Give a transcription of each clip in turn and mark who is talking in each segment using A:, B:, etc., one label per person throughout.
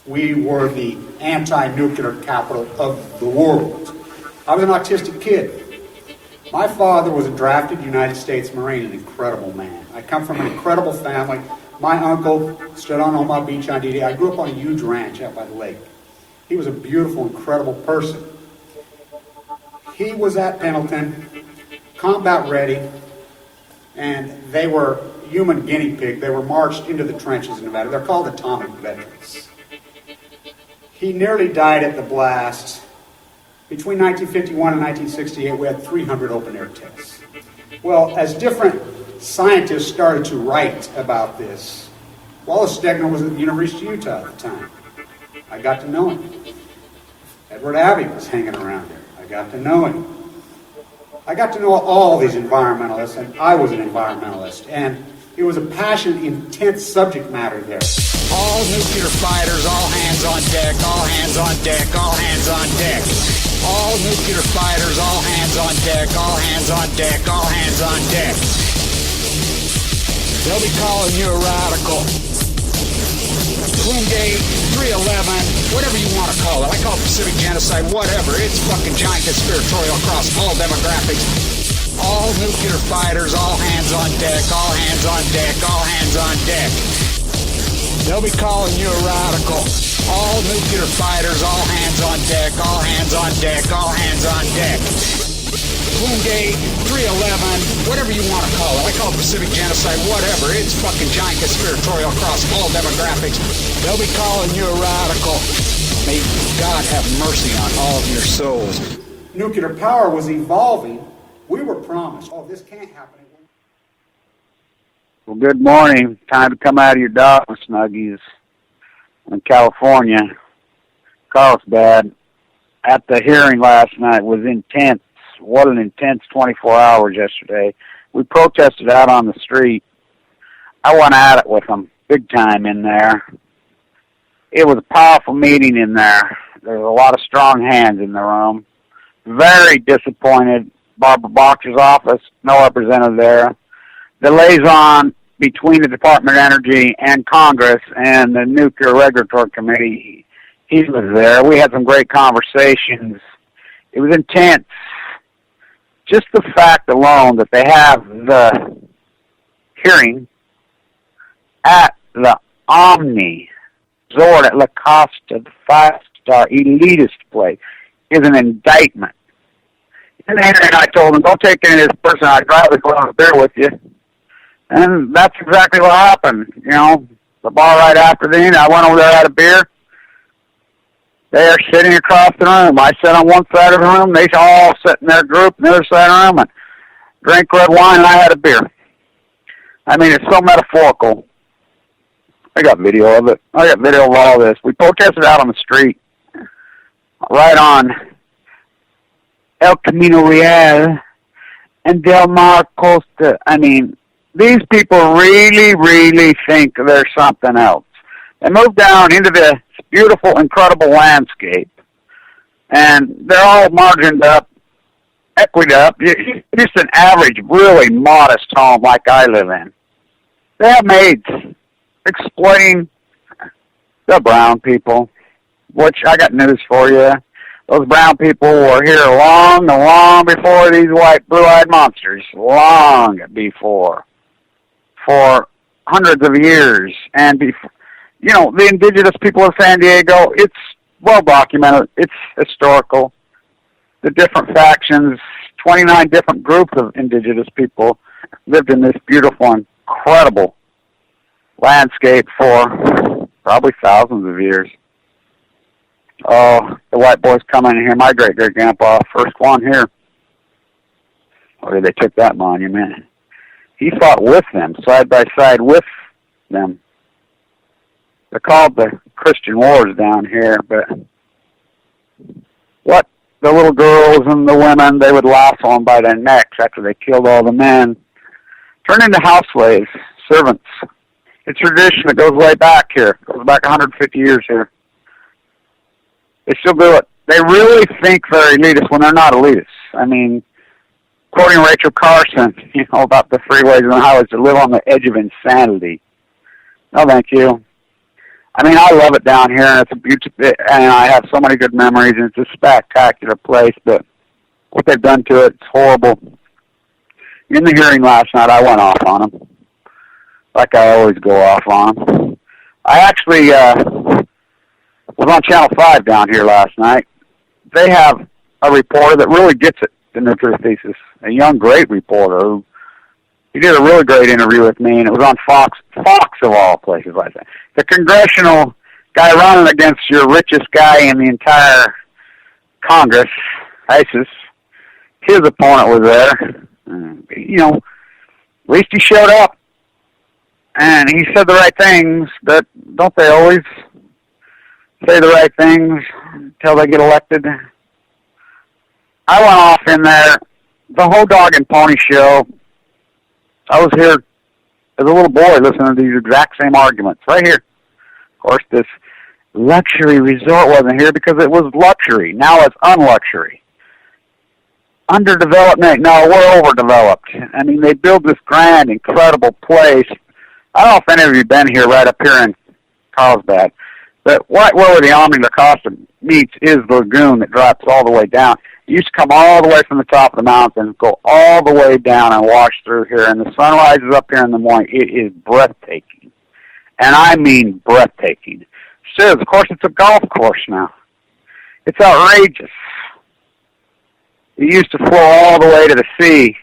A: We were the anti-nuclear capital of the world. I was an autistic kid. My father was a drafted United States Marine, an incredible man. I come from an incredible family. My uncle stood on Omaha Beach on D-Day. I grew up on a huge ranch out by the lake. He was a beautiful, incredible person. He was at Pendleton, combat ready, and they were human guinea pig. They were marched into the trenches in Nevada. They're called atomic veterans. He nearly died at the blast. Between 1951 and 1968, we had 300 open-air tests. Well, as different scientists started to write about this, Wallace Stegner was at the University of Utah at the time. I got to know him. Edward Abbey was hanging around there. I got to know him. I got to know all these environmentalists, and I was an environmentalist, and it was a passionate, intense subject matter there.
B: All nuclear fighters, all hands on deck, all hands on deck, all hands on deck. All nuclear fighters, all hands on deck, all hands on deck, all hands on deck. They'll be calling you a radical. Bloomgate, 311, whatever you want to call it. I call it Pacific genocide, whatever. It's fucking giant conspiratorial across all demographics. All nuclear fighters, all hands on deck, all hands on deck, all hands on deck. They'll be calling you a radical. All nuclear fighters, all hands on deck, all hands on deck, all hands on deck. Bloomgate, 311, whatever you want to call it. I call it Pacific genocide, whatever. It's fucking giant conspiratorial across all demographics. They'll be calling you a radical. May God have mercy on all of your souls.
A: Nuclear power was evolving. We were promised, oh, this can't happen.
C: Well, good morning. Time to come out of your dog snuggies in California. Carlsbad. At the hearing last night was intense. What an intense 24 hours yesterday. We protested out on the street. I went at it with them big time in there. It was a powerful meeting in there. There was a lot of strong hands in the room. Very disappointed. Barbara Boxer's office, no representative there. The liaison between the Department of Energy and Congress and the Nuclear Regulatory Committee, he was there. We had some great conversations. It was intense. Just the fact alone that they have the hearing at the Omni Resort at La Costa, the five-star elitist place, is an indictment. And I told him, don't take any of this person. I'd rather go out there with you. And that's exactly what happened. You know, the bar right after the end, I went over there, had a beer. They are sitting across the room. I sat on one side of the room. They all sat in their group on the other side of the room and drank red wine, and I had a beer. I mean, it's so metaphorical. I got video of it. I got video of all this. We protested out on the street, right on El Camino Real and Del Mar Costa. I mean, these people really, really think there's something else. They moved down into this beautiful, incredible landscape, and they're all margined up, equied up. Just an average, really modest home like I live in. They have maids exploiting the brown people, which I got news for you. Those brown people were here long before these white blue-eyed monsters. Long before. For hundreds of years. And, you know, the indigenous people of San Diego, it's well documented. It's historical. The different factions, 29 different groups of indigenous people lived in this beautiful, incredible landscape for probably thousands of years. Oh, the white boys coming in here. My great-great-grandpa, first one here. Or they took that monument. He fought with them, side by side with them. They're called the Christian Wars down here, but what the little girls and the women, they would lasso them by their necks after they killed all the men, turned into house slaves, servants. It's a tradition that goes way back here. It goes back 150 years here. They still do it. They really think they're elitists when they're not elitists. I mean, quoting Rachel Carson, you know, about the freeways and the highways to live on the edge of insanity. No, thank you. I mean, I love it down here, and it's a beautiful, and I have so many good memories, and it's a spectacular place, but what they've done to it, it's horrible. In the hearing last night, I went off on them, like I always go off on them. I actually was on Channel 5 down here last night. They have a reporter that really gets it, the nuclear thesis, a young, great reporter who he did a really great interview with me, and it was on Fox of all places like that. The congressional guy running against your richest guy in the entire Congress, ISIS, his opponent was there. You know, at least he showed up, and he said the right things, but don't they always say the right things until they get elected? I went off in there, the whole dog and pony show. I was here as a little boy listening to these exact same arguments right here. Of course, this luxury resort wasn't here because it was luxury. Now it's unluxury. Underdevelopment. No, we're overdeveloped. I mean, they build this grand, incredible place. I don't know if any of you have been here right up here in Carlsbad, but right where the Omni La Costa meets is the lagoon that drops all the way down. You used to come all the way from the top of the mountain, go all the way down and wash through here, and the sun rises up here in the morning. It is breathtaking. And I mean breathtaking. So, of course, it's a golf course now. It's outrageous. It used to flow all the way to the sea,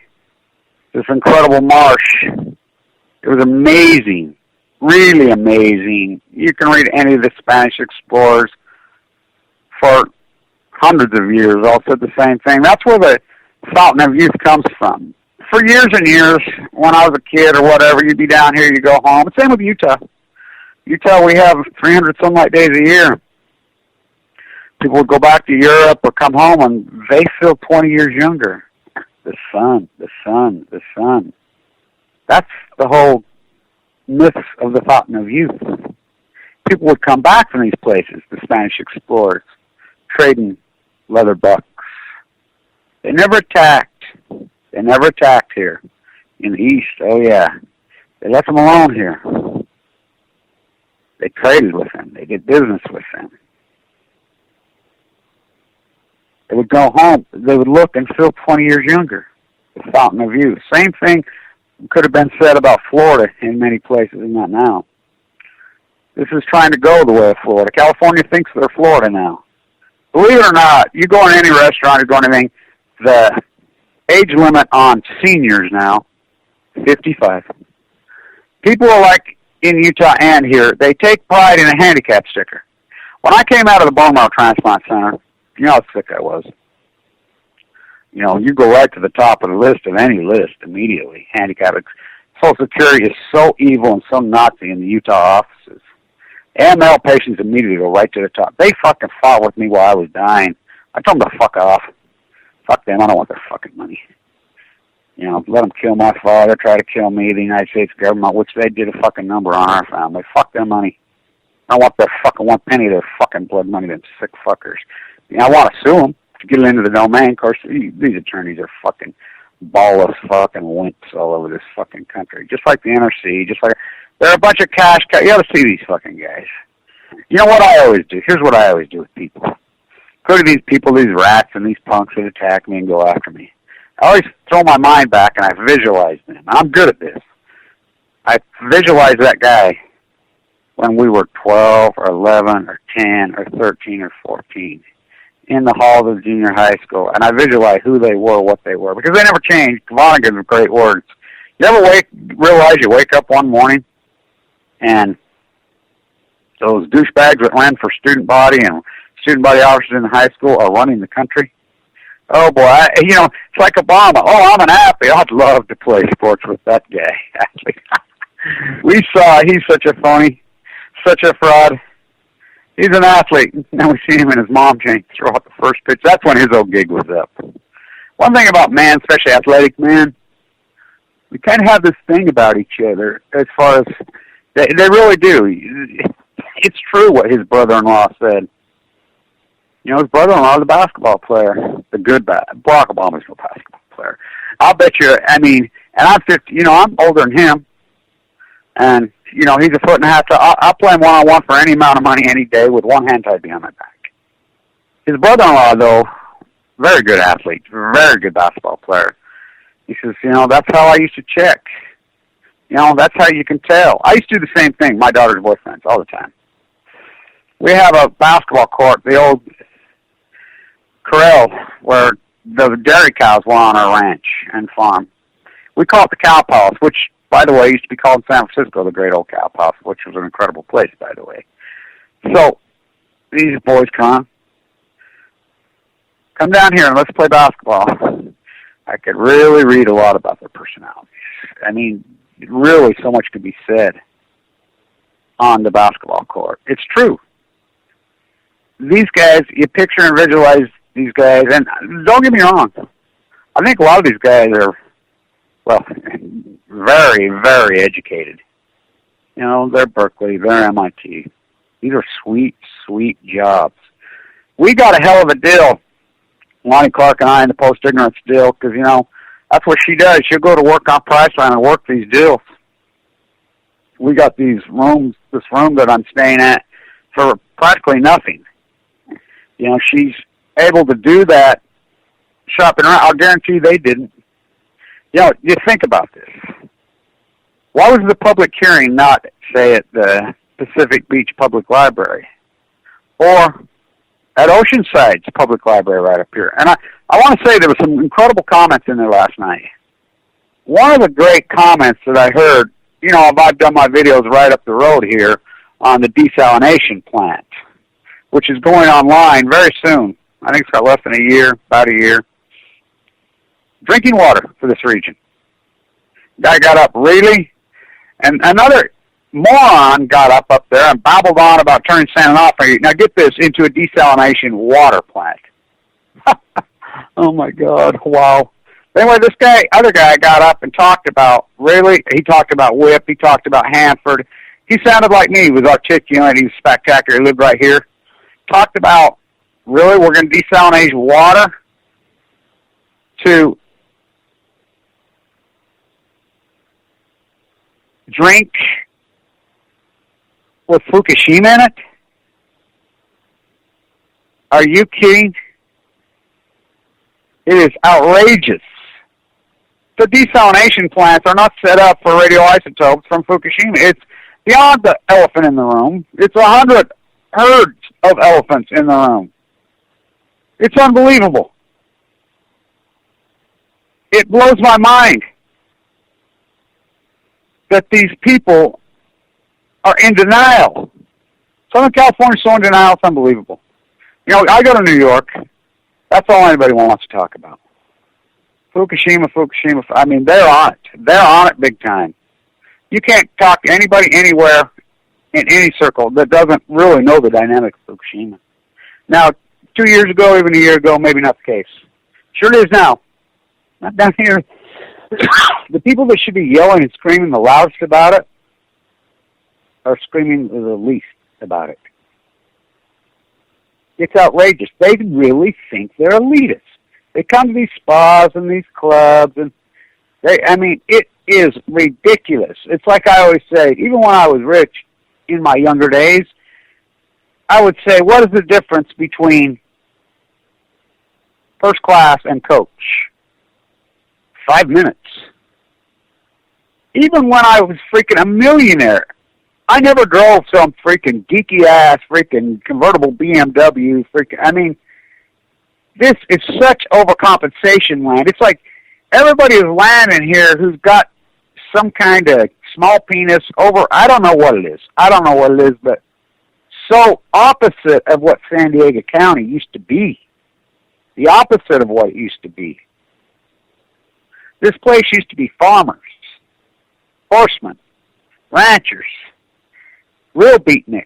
C: this incredible marsh. It was amazing, really amazing. You can read any of the Spanish explorers for hundreds of years all said the same thing. That's where the Fountain of Youth comes from. For years and years, when I was a kid or whatever, you'd be down here, you go home. Same with Utah. Utah, we have 300 sunlight days a year. People would go back to Europe or come home, and they feel 20 years younger. The sun, the sun, the sun. That's the whole myth of the Fountain of Youth. People would come back from these places, the Spanish explorers, trading leather bucks. They never attacked. They never attacked here in the East. Oh, yeah. They left them alone here. They traded with them. They did business with them. They would go home. They would look and feel 20 years younger. The Fountain of Youth. Same thing could have been said about Florida in many places, and not now. This is trying to go the way of Florida. California thinks they're Florida now. Believe it or not, you go in any restaurant or go in anything, the age limit on seniors now, 55. People are like in Utah and here, they take pride in a handicap sticker. When I came out of the bone marrow transplant center, you know how sick I was. You know, you go right to the top of the list of any list immediately. Handicap. Social Security is so evil and so Nazi in the Utah offices. AML patients immediately go right to the top. They fucking fought with me while I was dying. I told them to fuck off. Fuck them. I don't want their fucking money. You know, let them kill my father, try to kill me, the United States government, which they did a fucking number on our family. Fuck their money. I don't want their fucking 1 penny of their fucking blood money, them sick fuckers. You know, I want to sue them to get it into the domain. Of course, these attorneys are fucking ballless fucking wimps all over this fucking country. Just like the NRC, just like... They're a bunch of cash cows. You ought to see these fucking guys. You know what I always do? Here's what I always do with people. Look at these people, these rats and these punks that attack me and go after me. I always throw my mind back and I visualize them. I'm good at this. I visualize that guy when we were 12 or 11 or 10 or 13 or 14 in the halls of junior high school. And I visualize who they were, what they were. Because they never changed. Vonnegut was great words. You ever realize you wake up one morning and those douchebags that ran for student body and student body officers in the high school are running the country? Oh, boy. You know, it's like Obama. Oh, I'm an athlete. I'd love to play sports with that guy. Actually, he's such a phony, such a fraud. He's an athlete. Now we see him in his mom chain throw out the first pitch. That's when his old gig was up. One thing about men, especially athletic men, we kind of have this thing about each other as far as they really do. It's true what his brother-in-law said. You know, his brother-in-law is a basketball player. The good Barack Obama's a basketball player. I'll bet you, I mean, and I'm 50, you know, I'm older than him. And he's a foot and a half tall. I'll play him one-on-one for any amount of money any day with one hand tied behind my back. His brother-in-law, though, very good athlete, very good basketball player. He says, that's how I used to check. That's how you can tell. I used to do the same thing, my daughter's boyfriends, all the time. We have a basketball court, the old corral, where the dairy cows were on our ranch and farm. We call it the Cow Palace, which, by the way, used to be called in San Francisco, the Great Old Cow Palace, which was an incredible place, by the way. So, these boys come down here and let's play basketball. I could really read a lot about their personalities. I mean, really so much could be said on the basketball court. It's true. These guys, you picture and visualize these guys, and don't get me wrong, I think a lot of these guys are, very, very educated. They're Berkeley, they're MIT. These are sweet, sweet jobs. We got a hell of a deal, Lonnie Clark and I, in the post-ignorance deal, because, that's what she does. She'll go to work on Priceline and work these deals. We got this room that I'm staying at for practically nothing. She's able to do that shopping around. I'll guarantee they didn't. You think about this. Why was the public hearing not, say, at the Pacific Beach Public Library or at Oceanside's public library right up here? And I want to say there were some incredible comments in there last night. One of the great comments that I heard, I've done my videos right up the road here on the desalination plant, which is going online very soon. I think it's got less than a year, about a year. Drinking water for this region. Guy got up, really? And another moron got up there and babbled on about turning San Onofre, now get this, into a desalination water plant. Oh my God, wow. Anyway, other guy got up and talked about, he talked about WHIP, he talked about Hanford. He sounded like me, he was articulate, he was spectacular, he lived right here. Talked about, we're going to desalinate water to drink with Fukushima in it? Are you kidding? It is outrageous. The desalination plants are not set up for radioisotopes from Fukushima. It's beyond the elephant in the room. It's 100 herds of elephants in the room. It's unbelievable. It blows my mind that these people are in denial. Southern California is so in denial, it's unbelievable. I go to New York. That's all anybody wants to talk about. Fukushima. I mean, they're on it. They're on it big time. You can't talk to anybody anywhere in any circle that doesn't really know the dynamic of Fukushima. Now, 2 years ago, even a year ago, maybe not the case. Sure it is now. Not down here. The people that should be yelling and screaming the loudest about it are screaming the least about it. It's outrageous. They really think they're elitists. They come to these spas and these clubs, and it is ridiculous. It's like I always say, even when I was rich in my younger days, I would say, what is the difference between first class and coach? 5 minutes. Even when I was freaking a millionaire, I never drove some freaking geeky-ass freaking convertible BMW. This is such overcompensation land. It's like everybody is landing here who's got some kind of small penis over, I don't know what it is. But so opposite of what San Diego County used to be. The opposite of what it used to be. This place used to be farmers, horsemen, ranchers, real beatniks,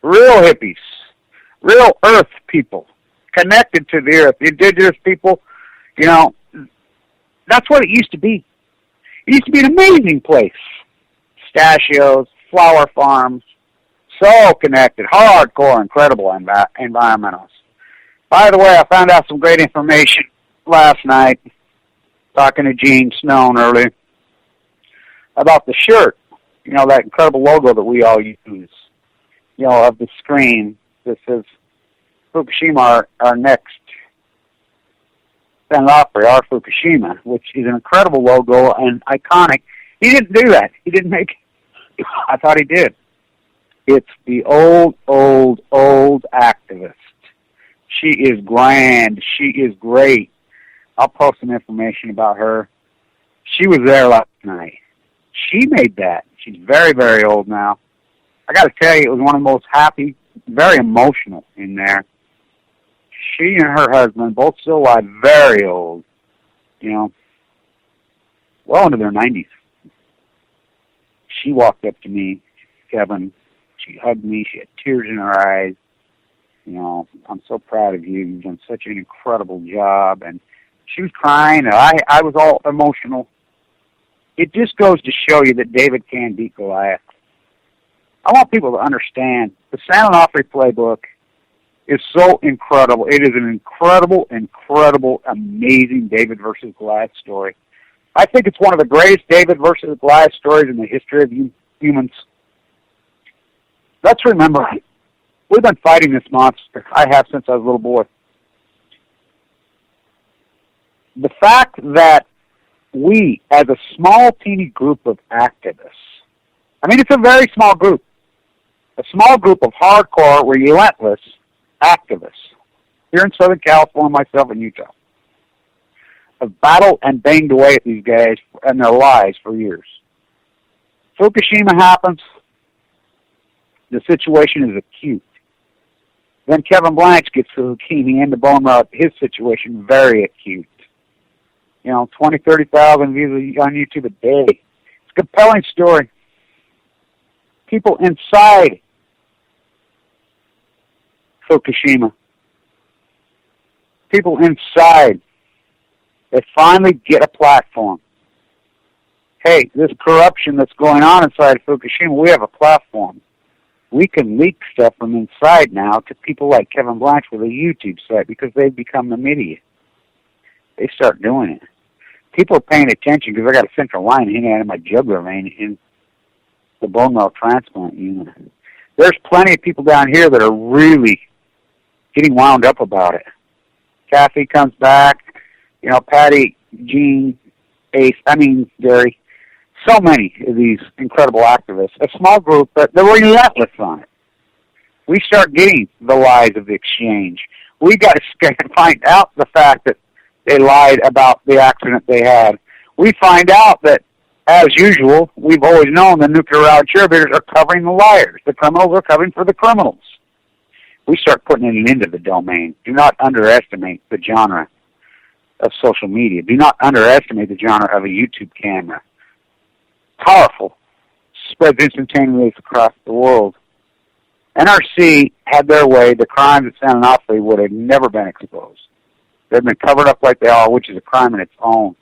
C: real hippies, real earth people, connected to the earth, indigenous people. That's what it used to be. It used to be an amazing place. Pistachios, flower farms, so connected, hardcore, incredible environmentalists. By the way, I found out some great information last night, talking to Gene Snowden earlier, about the shirt. you know, that incredible logo that we all use, you know, of the screen that says Fukushima, our next San Opry, our Fukushima, which is an incredible logo and iconic. He didn't do that. He didn't make it. I thought he did. It's the old activist. She is grand. She is great. I'll post some information about her. She was there last night. She made that. She's very, very old now. I got to tell you, it was one of the most happy, very emotional in there. She and her husband, both still alive, very old, you know, well into their 90s. She walked up to me, Kevin. She hugged me. She had tears in her eyes. You know, I'm so proud of you. You've done such an incredible job. And she was crying. And I was all emotional. It just goes to show you that David can beat Goliath. I want people to understand the San Onofre playbook is so incredible. It is an incredible, amazing David versus Goliath story. I think it's one of the greatest David versus Goliath stories in the history of humans. Let's remember, we've been fighting this monster. I have since I was a little boy. The fact that we, as a small, teeny group of activists, I mean, it's a very small group of hardcore, relentless activists here in Southern California, myself in Utah, have battled and banged away at these guys and their lives for years. Fukushima happens. The situation is acute. Then Kevin Blanch gets leukemia and the bone marrow. His situation very acute. You know, 20, 30,000 views on YouTube a day. It's a compelling story. People inside Fukushima. People inside. They finally get a platform. Hey, this corruption that's going on inside Fukushima, we have a platform. We can leak stuff from inside now to people like Kevin Blanch with a YouTube site because they've become the media. They start doing it. People are paying attention because I got a central line hanging out of my jugular vein in the bone marrow transplant unit. There's plenty of people down here that are really getting wound up about it. Kathy comes back, you know, Patty, Jean, Ace, Gary. So many of these incredible activists, a small group, but they're relentless on it. We start getting the lies of the exchange. We got to find out the fact that they lied about the accident they had. We find out that, as usual, we've always known the nuclear-powered cheerleaders are covering the liars. The criminals are covering for the criminals. We start putting it into the domain. Do not underestimate the genre of social media. Do not underestimate the genre of a YouTube camera. Powerful. Spreads instantaneously across the world. NRC had their way. The crimes at San Onofre would have never been exposed. They've been covered up like they are, which is a crime in its own.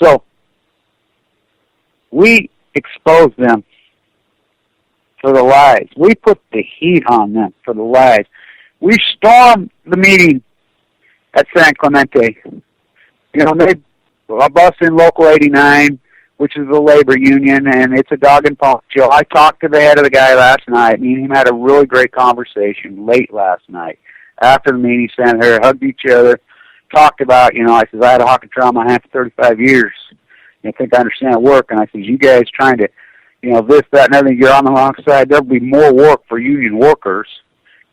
C: So, we expose them for the lies. We put the heat on them for the lies. We stormed the meeting at San Clemente. You know, they bust in Local 89, which is the labor union, and it's a dog and pony show. I talked to the head of the guy last night. Me and him had a really great conversation late last night. After the meeting, sat here, hugged each other, talked about, you know, I says, I had a hockey trauma in my hand for 35 years. I think I understand work. And I says, you guys trying to, you know, this, that, and everything, you're on the wrong side. There'll be more work for union workers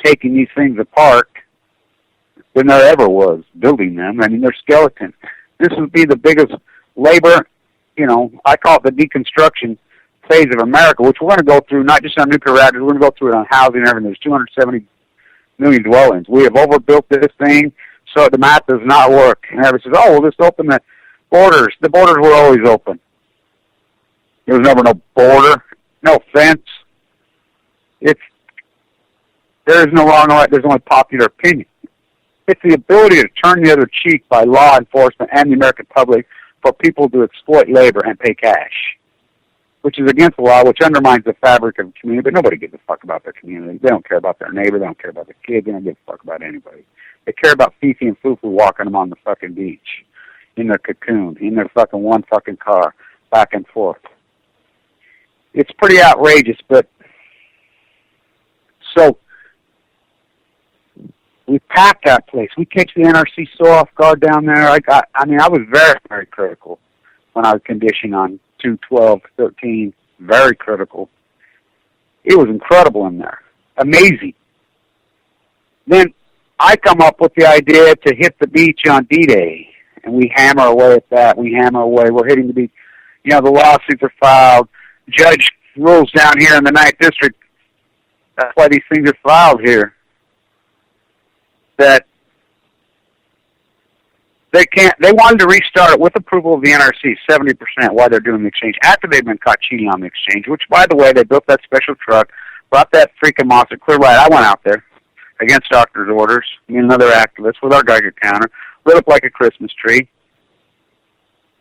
C: taking these things apart than there ever was building them. I mean, they're skeletons. This would be the biggest labor, you know, I call it the deconstruction phase of America, which we're going to go through, not just on nuclear reactors, we're going to go through it on housing and everything. There's 270 million dwellings. We have overbuilt this thing, so the math does not work. And everybody says, oh, we'll just open the borders. The borders were always open. There was never no border, no fence. There is no law, no right. There's only popular opinion. It's the ability to turn the other cheek by law enforcement and the American public for people to exploit labor and pay cash, which is against the law, which undermines the fabric of the community. But nobody gives a fuck about their community. They don't care about their neighbor. They don't care about their kids. They don't give a fuck about anybody. They care about Fifi and Fufu walking them on the fucking beach in their cocoon, in their fucking one fucking car, back and forth. It's pretty outrageous, but so we packed that place. We catch the NRC so off guard down there. I mean, I was very, very critical when I was conditioned on 212, 13. Very critical. It was incredible in there. Amazing. Then I come up with the idea to hit the beach on D-Day, and we hammer away at that. We hammer away. We're hitting the beach. You know, the lawsuits are filed. Judge rules down here in the 9th District. That's why these things are filed here. That they wanted to restart it with approval of the NRC, 70%, while they're doing the exchange, after they've been caught cheating on the exchange, which, by the way, they built that special truck, brought that freaking monster, clear light. I went out there against doctor's orders, me and another activist with our Geiger counter, lit up like a Christmas tree,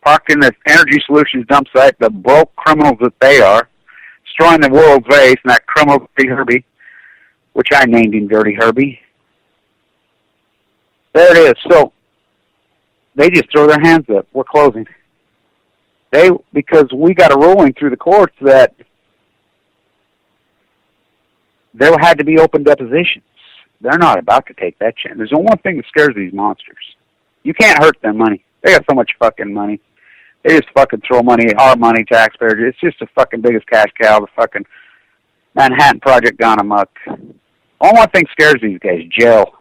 C: parked in the Energy Solutions dump site, the broke criminals that they are, destroying the world's vase, and that criminal Dirty Herbie, which I named him Dirty Herbie. There it is. So they just throw their hands up. We're closing. Because we got a ruling through the courts that there had to be open depositions. They're not about to take that chance. There's only one thing that scares these monsters. You can't hurt their money. They got so much fucking money. They just fucking throw money, our money, taxpayers. It's just the fucking biggest cash cow, the fucking Manhattan Project gone amok. Only one thing scares these guys, jail.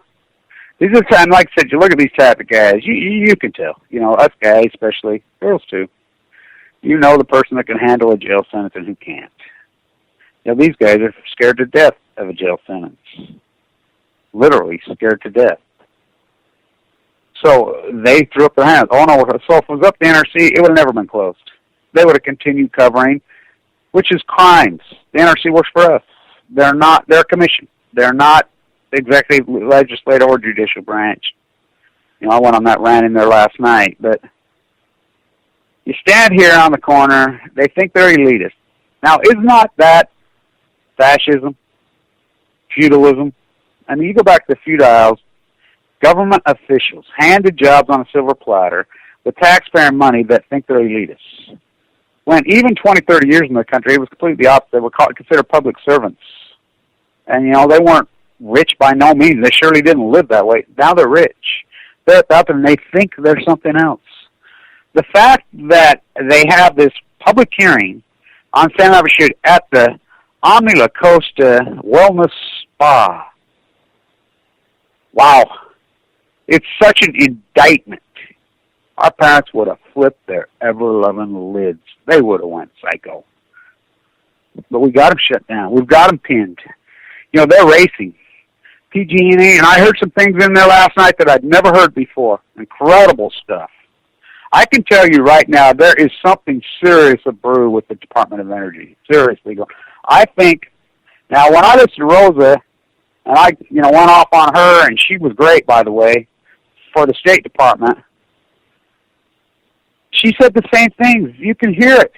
C: These are time, like I said, you look at these type of guys, you can tell. You know, us guys especially, girls too. You know the person that can handle a jail sentence and who can't. You know, these guys are scared to death of a jail sentence. Literally scared to death. So they threw up their hands. Oh no, so if it was up to the NRC, it would have never been closed. They would have continued covering, which is crimes. The NRC works for us. They're a commission. They're not executive, legislative, or judicial branch. You know, I went on that rant in there last night, but you stand here on the corner, they think they're elitist. Now, is not that fascism, feudalism? I mean, you go back to the feudals, government officials handed jobs on a silver platter with taxpayer money that think they're elitists. When even 20, 30 years in the country, it was completely opposite. They were considered public servants. And, you know, they weren't rich by no means. They surely didn't live that way. Now they're rich. They're out there and they think they're something else. The fact that they have this public hearing on San Abishud at the Omni La Costa Wellness Spa. Wow. It's such an indictment. Our parents would have flipped their ever-loving lids. They would have went psycho. But we got them shut down. We've got them pinned. You know, they're racing. PG&E, and I heard some things in there last night that I'd never heard before. Incredible stuff. I can tell you right now, there is something serious abrew with the Department of Energy. Seriously. I think, now when I listened to Rosa, and I, you know, went off on her, and she was great, by the way, for the State Department, she said the same things. You can hear it.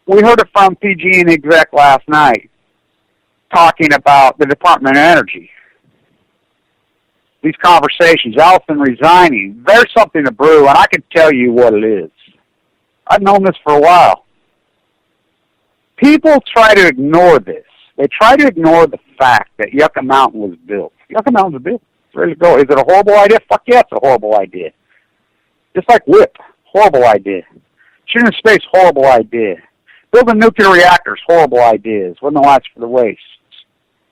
C: We heard it from PG&E exec last night, talking about the Department of Energy. These conversations, Allison resigning, there's something to brew, and I can tell you what it is. I've known this for a while. People try to ignore this. They try to ignore the fact that Yucca Mountain was built. Yucca Mountain was built. It's ready to go. Is it a horrible idea? Fuck yeah, it's a horrible idea. Just like WHIP, horrible idea. Shooting in space, horrible idea. Building nuclear reactors, horrible ideas. Wasn't the last for the wastes.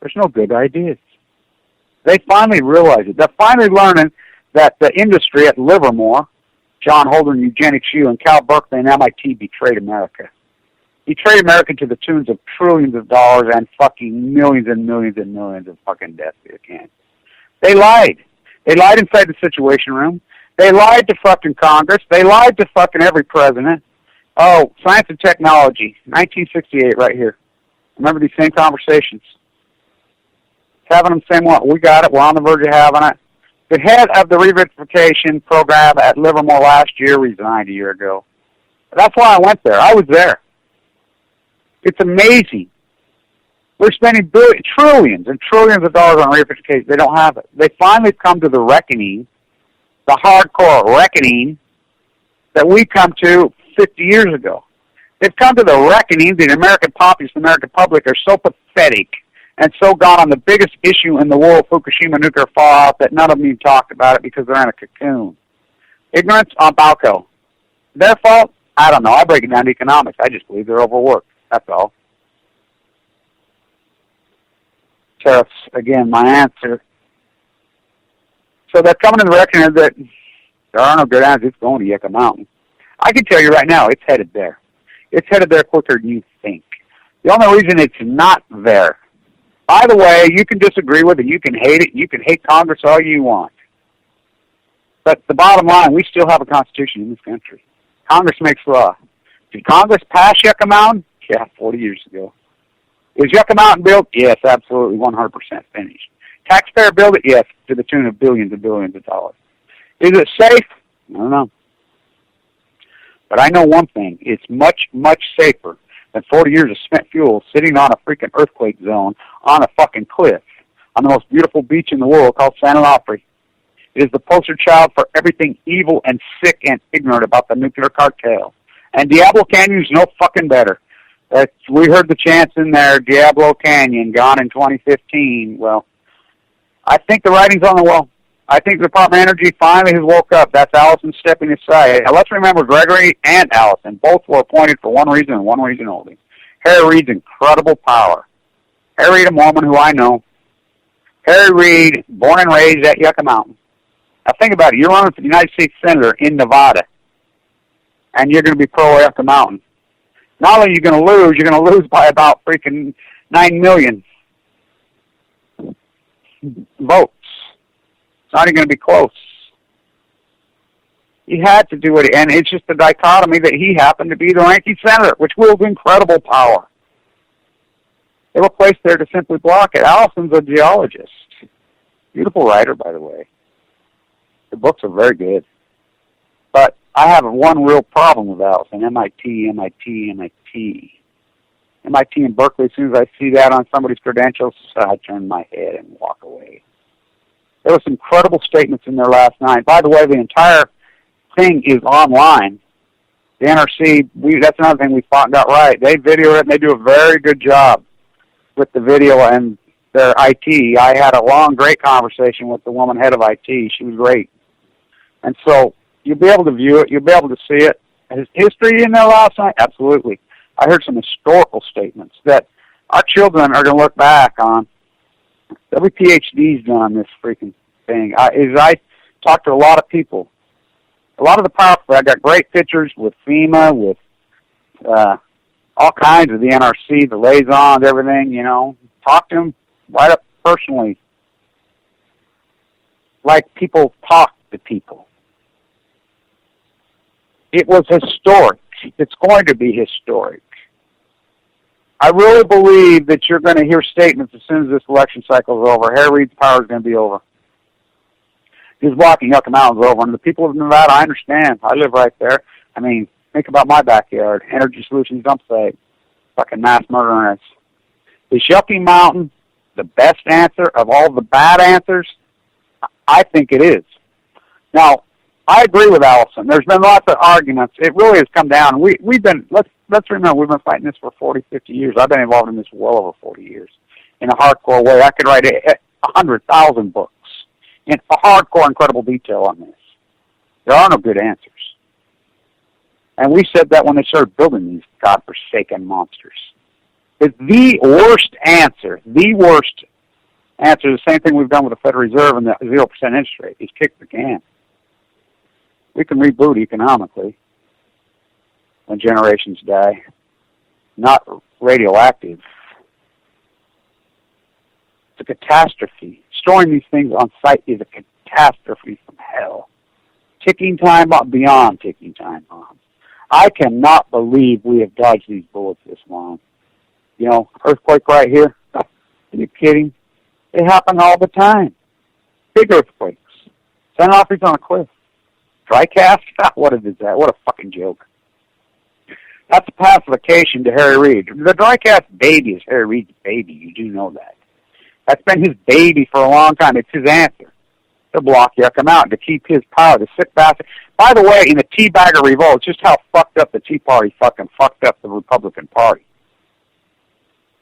C: There's no good ideas. They finally realize it. They're finally learning that the industry at Livermore, John Holden, Eugenics U, and Cal Berkeley and MIT betrayed America. Betrayed America to the tunes of trillions of dollars and fucking millions and millions and millions of fucking deaths they can. They lied. They lied inside the Situation Room. They lied to fucking Congress. They lied to fucking every president. Oh, science and technology, 1968 right here. Remember these same conversations. Having them saying, what, we got it, we're on the verge of having it. The head of the reverification program at Livermore last year resigned a year ago. That's why I went there. I was there. It's amazing. We're spending trillions and trillions of dollars on reverification. They don't have it. They finally come to the reckoning, the hardcore reckoning that we come to 50 years ago. They've come to the reckoning that the American populace, the American public are so pathetic and so gone on the biggest issue in the world, Fukushima nuclear fallout, that none of them even talked about it because they're in a cocoon. Ignorance on Balco. Their fault? I don't know. I break it down to economics. I just believe they're overworked. That's all. Tariffs, again, my answer. So they're coming to the reckoning that there are no good answers. It's going to Yucca Mountain. I can tell you right now, it's headed there. It's headed there quicker than you think. The only reason it's not there, by the way, you can disagree with it, you can hate it, you can hate Congress all you want. But the bottom line, we still have a Constitution in this country. Congress makes law. Did Congress pass Yucca Mountain? Yeah, 40 years ago. Is Yucca Mountain built? Yes, absolutely, 100% finished. Taxpayer build it? Yes, to the tune of billions and billions of dollars. Is it safe? I don't know. But I know one thing. It's much, much safer than 40 years of spent fuel sitting on a freaking earthquake zone on a fucking cliff on the most beautiful beach in the world called San Onofre. It is the poster child for everything evil and sick and ignorant about the nuclear cartel. And Diablo Canyon's no fucking better. We heard the chants in there, Diablo Canyon, gone in 2015. Well, I think the writing's on the wall. I think the Department of Energy finally has woke up. That's Allison stepping aside. Now, let's remember Gregory and Allison both were appointed for one reason and one reason only. Harry Reid's incredible power. Harry Reid, a Mormon who I know. Harry Reid, born and raised at Yucca Mountain. Now, think about it. You're running for the United States Senator in Nevada, and you're going to be pro-Yucca Mountain. Not only are you going to you're going to lose by about freaking 9 million votes. It's not even going to be close. He had to do it, and it's just the dichotomy that he happened to be the ranking senator, which wields incredible power. They were placed there to simply block it. Allison's a geologist. Beautiful writer, by the way. The books are very good. But I have one real problem with Allison, MIT in Berkeley. As soon as I see that on somebody's credentials, I turn my head and walk away. There were some credible statements in there last night. By the way, the entire thing is online. The NRC, that's another thing we got right. They video it, and they do a very good job with the video and their IT. I had a long, great conversation with the woman head of IT. She was great. And so you'll be able to view it. You'll be able to see it. Is history in there last night? Absolutely. I heard some historical statements that our children are going to look back on. There'll be PhDs done on this freaking thing. As I talk to a lot of people, a lot of the powerful, I got great pictures with FEMA, with all kinds of the NRC, the liaisons, everything, you know. Talk to them right up personally, like people talk to people. It was historic. It's going to be historic. I really believe that you're going to hear statements as soon as this election cycle is over. Harry Reid's power is going to be over. His blocking Yucca Mountain's over. And the people of Nevada, I understand. I live right there. I mean, think about my backyard. Energy Solutions dump site. Fucking mass murder. Is Yucca Mountain the best answer of all the bad answers? I think it is. Now, I agree with Allison. There's been lots of arguments. It really has come down. We've been, let's remember, we've been fighting this for 40, 50 years. I've been involved in this well over 40 years in a hardcore way. I could write 100,000 books in a hardcore, incredible detail on this. There are no good answers. And we said that when they started building these godforsaken monsters. It's the worst answer, the same thing we've done with the Federal Reserve and the 0% interest rate, is kick the can. We can reboot economically when generations die. Not radioactive. It's a catastrophe. Storing these things on site is a catastrophe from hell. Ticking time bomb, beyond ticking time bombs. I cannot believe we have dodged these bullets this long. You know, earthquake right here. Are you kidding? They happen all the time. Big earthquakes. San Onofre's on a cliff. Dry cast? What is that? What a fucking joke. That's a pacification to Harry Reid. The dry cast baby is Harry Reid's baby. You do know that. That's been his baby for a long time. It's his answer. to block you come out to keep his power, the sick bastard. By the way, in the Teabagger Revolt, just how fucked up the Tea Party fucking fucked up the Republican Party.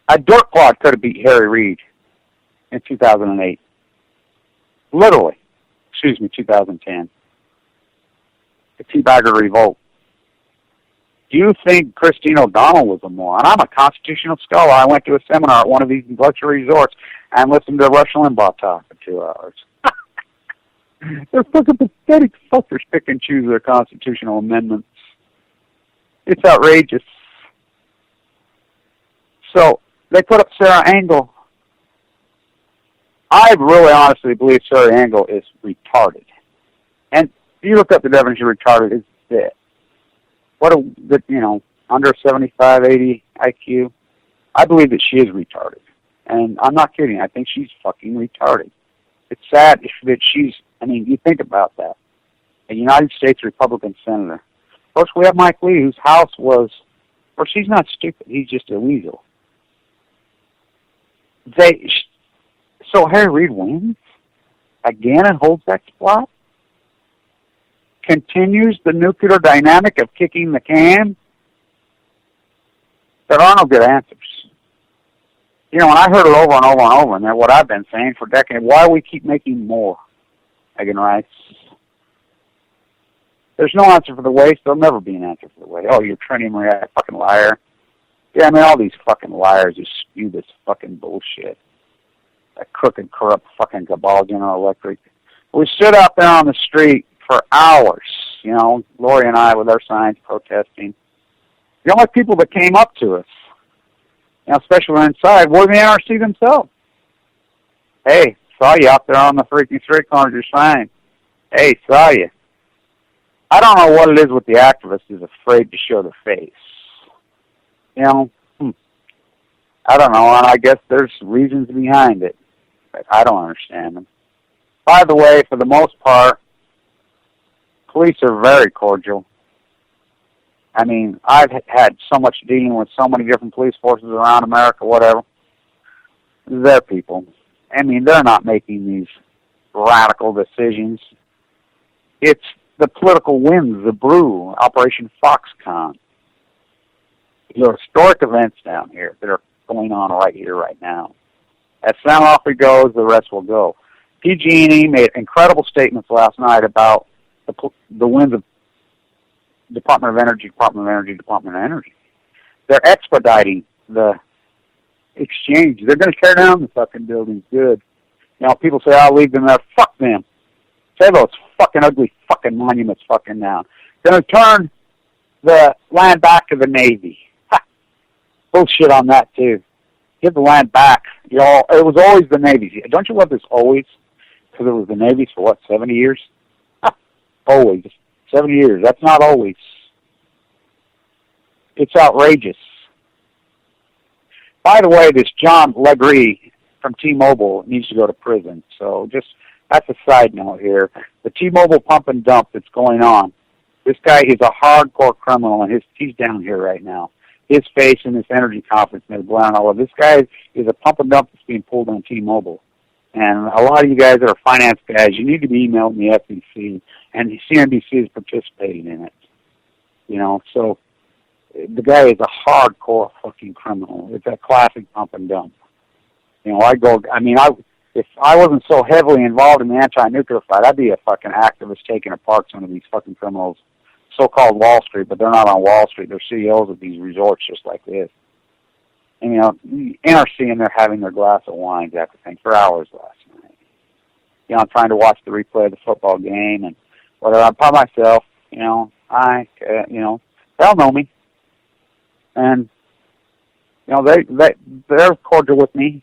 C: A dirt clod could have beat Harry Reid in 2008. Literally. 2010. The Teabagger Revolt. Do you think Christine O'Donnell was a moron? I'm a constitutional scholar. I went to a seminar at one of these luxury resorts and listened to Rush Limbaugh talk for 2 hours. They're fucking pathetic fuckers pick and choose their constitutional amendments. It's outrageous. So, they put up Sarah Engel. I really honestly believe Sarah Engel is retarded. And if you look up the definition of retarded, it's dead. Under 75, 80 IQ. I believe that she is retarded. And I'm not kidding. I think she's fucking retarded. It's sad that you think about that. A United States Republican senator. Of course, we have Mike Lee, whose house was, of course, he's not stupid. He's just a weasel. So Harry Reid wins again and holds that spot? Continues the nuclear dynamic of kicking the can? There are no good answers. And I heard it over and over and over, and what I've been saying for decades, why we keep making more egg and rice? There's no answer for the waste. There'll never be an answer for the waste. Oh, you're Trinity Maria, fucking liar. Yeah, all these fucking liars just spew this fucking bullshit. That crooked, corrupt fucking cabal, General Electric. We stood out there on the street for hours, Lori and I with our signs protesting. The only people that came up to us, especially inside, were the NRC themselves. Hey, saw you out there on the freaking street corner with your sign. Hey, saw you. I don't know what it is with the activists who's afraid to show their face. I don't know, and I guess there's reasons behind it, but I don't understand them. By the way, for the most part, police are very cordial. I've had so much dealing with so many different police forces around America, whatever. They're people. They're not making these radical decisions. It's the political winds, the brew, Operation Foxconn. There are historic events down here that are going on right here, right now. As sound off it goes, the rest will go. PG&E made incredible statements last night about the winds of Department of Energy. They're expediting the exchange. They're going to tear down the fucking buildings. Good. People say, I'll leave them there. Fuck them. Tear those fucking ugly fucking monuments fucking down. Going to turn the land back to the Navy. Ha! Bullshit on that, too. Give the land back. It was always the Navy. Don't you love this always? Because it was the Navy for, 70 years? Ha! Always. 70 years. That's not always. It's outrageous. By the way, this John Legree from T-Mobile needs to go to prison. So that's a side note here. The T-Mobile pump and dump that's going on. This guy is a hardcore criminal, and he's down here right now. His face in this energy conference and blown all over. This guy is a pump and dump that's being pulled on T-Mobile. And a lot of you guys that are finance guys, you need to be emailing the FCC, and the CNBC is participating in it. So the guy is a hardcore fucking criminal. It's a classic pump and dump. If I wasn't so heavily involved in the anti-nuclear fight, I'd be a fucking activist taking apart some of these fucking criminals, so-called Wall Street, but they're not on Wall Street. They're CEOs of these resorts just like this. And, NRC and they're having their glass of wine after thing for hours last night. I'm trying to watch the replay of the football game and whatever. I'm by myself, they'll know me. And, they're cordial with me,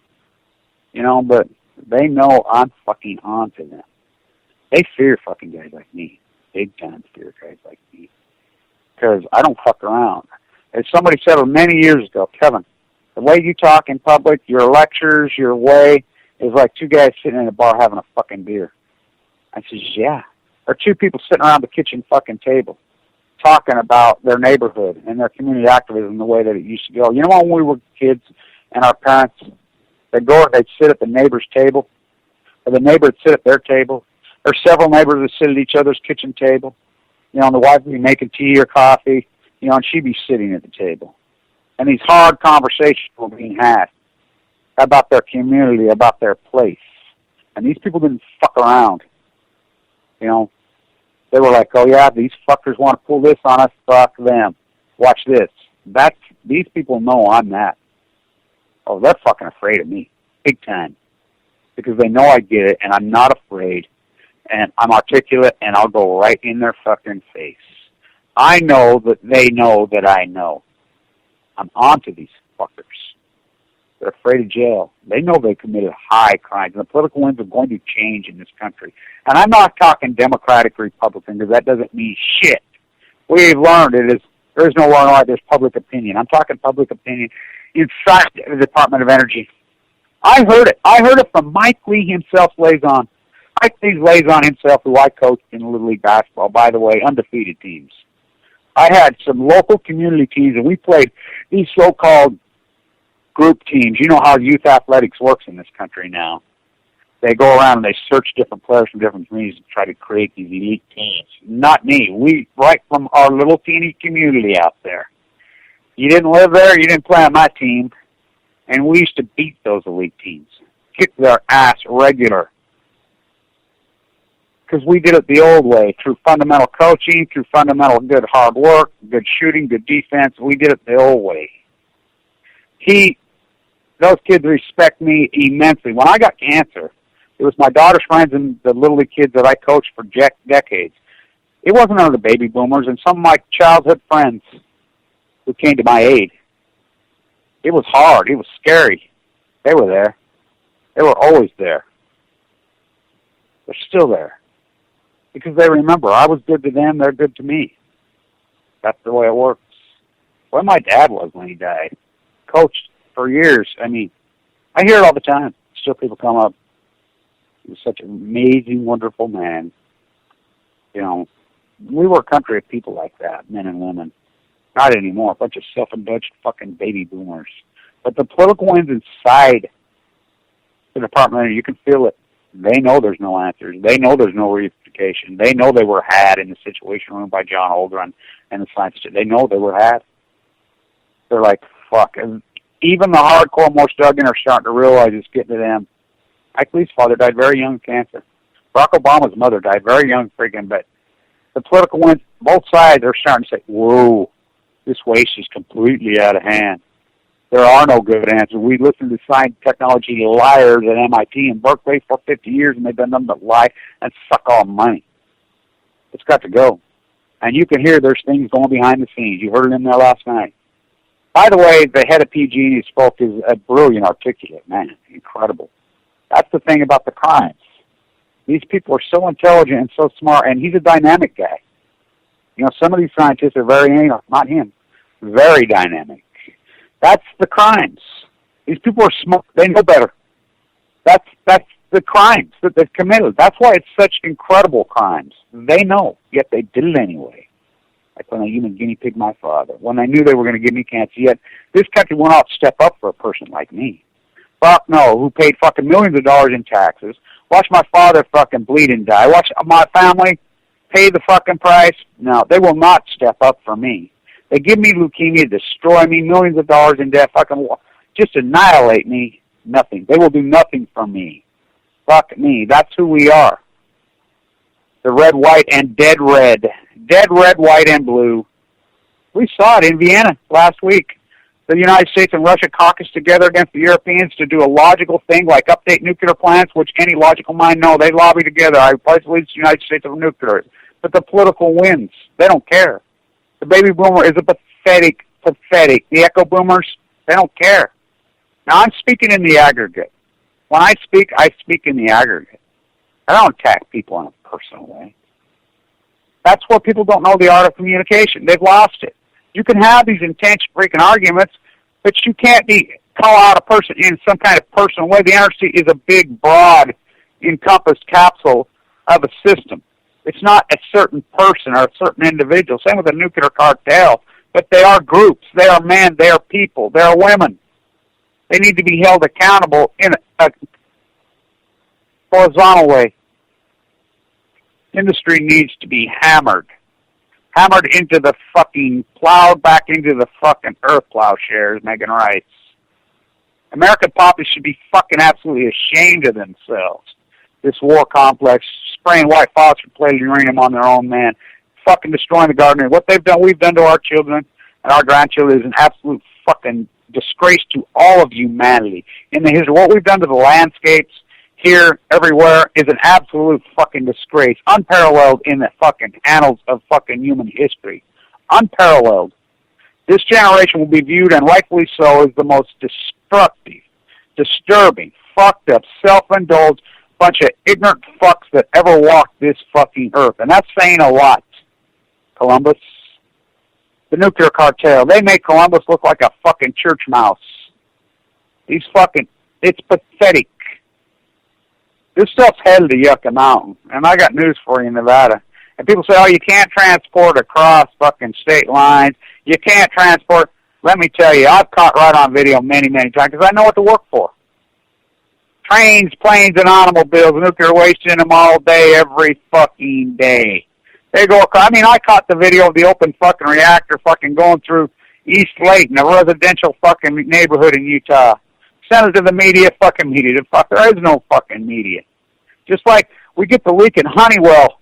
C: but they know I'm fucking on to them. They fear fucking guys like me. Big time fear guys like me. Because I don't fuck around. As somebody said many years ago, Kevin, the way you talk in public, your lectures, your way, is like two guys sitting in a bar having a fucking beer. I says, yeah. Or two people sitting around the kitchen fucking table talking about their neighborhood and their community activism the way that it used to go. When we were kids and our parents, they'd sit at the neighbor's table, or the neighbor would sit at their table, There's several neighbors that sit at each other's kitchen table. You know, and the wife would be making tea or coffee, you know, and she'd be sitting at the table. And these hard conversations were being had about their community, about their place. And these people didn't fuck around. You know, they were like, oh yeah, these fuckers want to pull this on us, fuck them. Watch this. These people know I'm that. Oh, they're fucking afraid of me, big time. Because they know I get it, and I'm not afraid, and I'm articulate, and I'll go right in their fucking face. I know that they know that I know. I'm onto these fuckers. They're afraid of jail. They know they committed high crimes, and the political winds are going to change in this country. And I'm not talking Democratic, Republican, because that doesn't mean shit. We've learned there is no law and order, there's public opinion. I'm talking public opinion inside the Department of Energy. I heard it. I heard it from Mike Lee himself, Liaison. Mike Lee's Liaison himself, who I coached in Little League Basketball, by the way, undefeated teams. I had some local community teams, and we played these so-called group teams. You know how youth athletics works in this country now. They go around and they search different players from different communities to try to create these elite teams. Not me. We, right from our little teeny community out there. You didn't live there, you didn't play on my team. And we used to beat those elite teams. Kick their ass regular. Because we did it the old way, through fundamental coaching, through fundamental good hard work, good shooting, good defense. We did it the old way. Those kids respect me immensely. When I got cancer, it was my daughter's friends and the Little League kids that I coached for decades. It wasn't under the baby boomers and some of my childhood friends who came to my aid. It was hard. It was scary. They were there. They were always there. They're still there. Because they remember, I was good to them, they're good to me. That's the way it works. Well, my dad was when he died. Coached for years. I mean, I hear it all the time. Still people come up. He was such an amazing, wonderful man. You know, we were a country of people like that, men and women. Not anymore, a bunch of self-indulged fucking baby boomers. But the political winds inside the Department, you can feel it. They know there's no answers. They know there's no reification. They know they were had in the Situation Room by John Holdren and the science. They know they were had. They're like, fuck. And even the hardcore, most dug in are starting to realize it's getting to them. Mike Lee's father died very young of cancer. Barack Obama's mother died very young friggin', but the political winds, both sides are starting to say, whoa, this waste is completely out of hand. There are no good answers. We listened to science technology liars at MIT and Berkeley for 50 years, and they've done nothing but lie and suck all money. It's got to go. And you can hear there's things going behind the scenes. You heard it in there last night. By the way, the head of PG&E spoke is a brilliant, articulate man. Incredible. That's the thing about the crimes. These people are so intelligent and so smart, and he's a dynamic guy. You know, some of these scientists are very, not him, very dynamic. That's the crimes. These people are smart. They know better. That's the crimes that they've committed. That's why it's such incredible crimes. They know, yet they did it anyway. Like when I human guinea pig my father, when I knew they were going to give me cancer, yet this country will not step up for a person like me. Fuck no, who paid fucking millions of dollars in taxes. Watch my father fucking bleed and die. Watch my family pay the fucking price. No, they will not step up for me. They give me leukemia, destroy me, millions of dollars in debt, fucking just annihilate me. Nothing. They will do nothing for me. Fuck me. That's who we are. The red, white, and dead red. Dead red, white, and blue. We saw it in Vienna last week. The United States and Russia caucused together against the Europeans to do a logical thing like update nuclear plants, which any logical mind knows. They lobby together. I personally lead the United States of nuclear. But the political wins. They don't care. The baby boomer is a pathetic. The echo boomers, they don't care. Now, I'm speaking in the aggregate. When I speak in the aggregate. I don't attack people in a personal way. That's what people don't know, the art of communication. They've lost it. You can have these intense freaking arguments, but you can't call out a person in some kind of personal way. The NRC is a big, broad, encompassed capsule of a system. It's not a certain person or a certain individual. Same with the nuclear cartel. But they are groups. They are men. They are people. They are women. They need to be held accountable in a horizontal way. industry needs to be hammered into the fucking, plowed back into the fucking earth plowshares, Megan Rice. American populace should be fucking absolutely ashamed of themselves. This war complex, spraying white phosphate-plated uranium on their own man, fucking destroying the garden. What we've done to our children and our grandchildren is an absolute fucking disgrace to all of humanity. In the history, what we've done to the landscapes here, everywhere, is an absolute fucking disgrace. Unparalleled in the fucking annals of fucking human history. Unparalleled. This generation will be viewed, and rightfully so, as the most destructive, disturbing, fucked up, self-indulged bunch of ignorant fucks that ever walked this fucking earth. And that's saying a lot. Columbus, the nuclear cartel, they make Columbus look like a fucking church mouse. These fucking, it's pathetic. This stuff's headed to Yucca Mountain, and I got news for you in Nevada. And people say, oh, you can't transport across fucking state lines. You can't transport. Let me tell you, I've caught right on video many, many times because I know what to work for. Trains, planes, and automobiles, nuclear waste in them all day, every fucking day. They go across. I mean, I caught the video of the open fucking reactor fucking going through East Layton, a residential fucking neighborhood in Utah. Send it to the media, fucking media. There is no fucking media. Just like we get the leak in Honeywell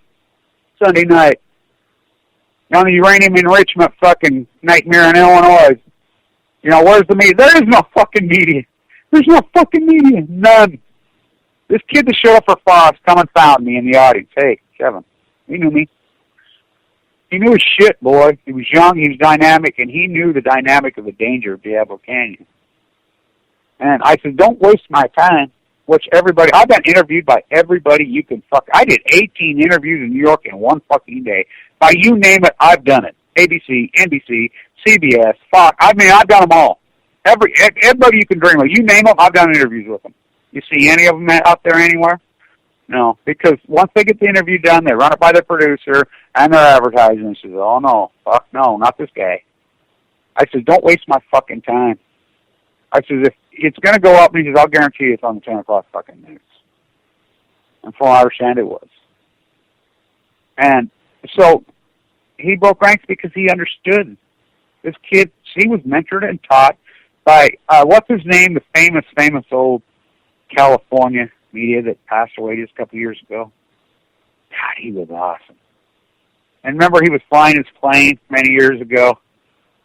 C: Sunday night on the uranium enrichment fucking nightmare in Illinois. You know, where's the media? There is no fucking media. There's no fucking media. None. This kid that showed up for Fox come and found me in the audience. Hey, Kevin, he knew me. He knew his shit, boy. He was young, he was dynamic, and he knew the dynamic of the danger of Diablo Canyon. And I said, don't waste my time. Which everybody, I've been interviewed by everybody you can fuck. I did 18 interviews in New York in one fucking day. By you name it, I've done it. ABC, NBC, CBS, Fox. I mean, I've done them all. Everybody you can dream of. You name them, I've done interviews with them. You see any of them out there anywhere? No, because once they get the interview done, they run it by their producer and their advertising and says, oh no, fuck no, not this guy. I said, don't waste my fucking time. I said, if it's going to go up, and he says, I'll guarantee it's on the 10 o'clock fucking news. And from what I understand, it was. And so he broke ranks because he understood. This kid, he was mentored and taught by, what's his name, the famous old California media that passed away just a couple years ago. God, he was awesome. And remember, he was flying his plane many years ago.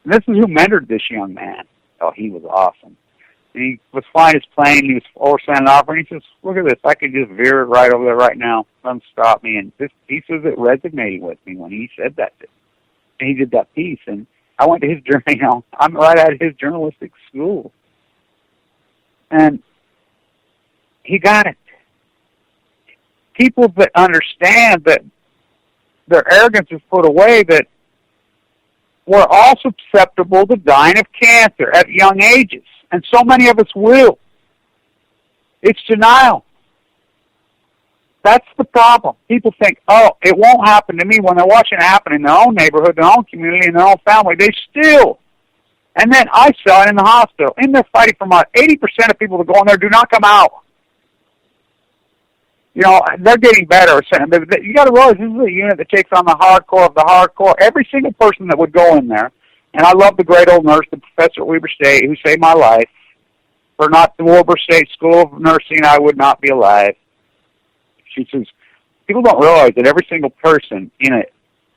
C: And this is who mentored this young man. Oh, he was awesome. And he was flying his plane, he was oversending an offer, and he says, look at this, I could just veer it right over there right now. Don't stop me. And this piece was resonating with me when he said that. And he did that piece, and I went to his journey, you know, I'm right out of his journalistic school. And he got it. People that understand that their arrogance is put away, that we're all susceptible to dying of cancer at young ages. And so many of us will. It's denial. That's the problem. People think, oh, it won't happen to me when they're watching it happen in their own neighborhood, their own community, in their own family. They still. And then I saw it in the hospital. In there fighting for money. 80% of people that go in there do not come out. You know, they're getting better. You got to realize this is a unit that takes on the hardcore of the hardcore. Every single person that would go in there, and I love the great old nurse, the professor at Weber State, who saved my life. For not the Weber State School of Nursing, I would not be alive. She says, people don't realize that every single person in a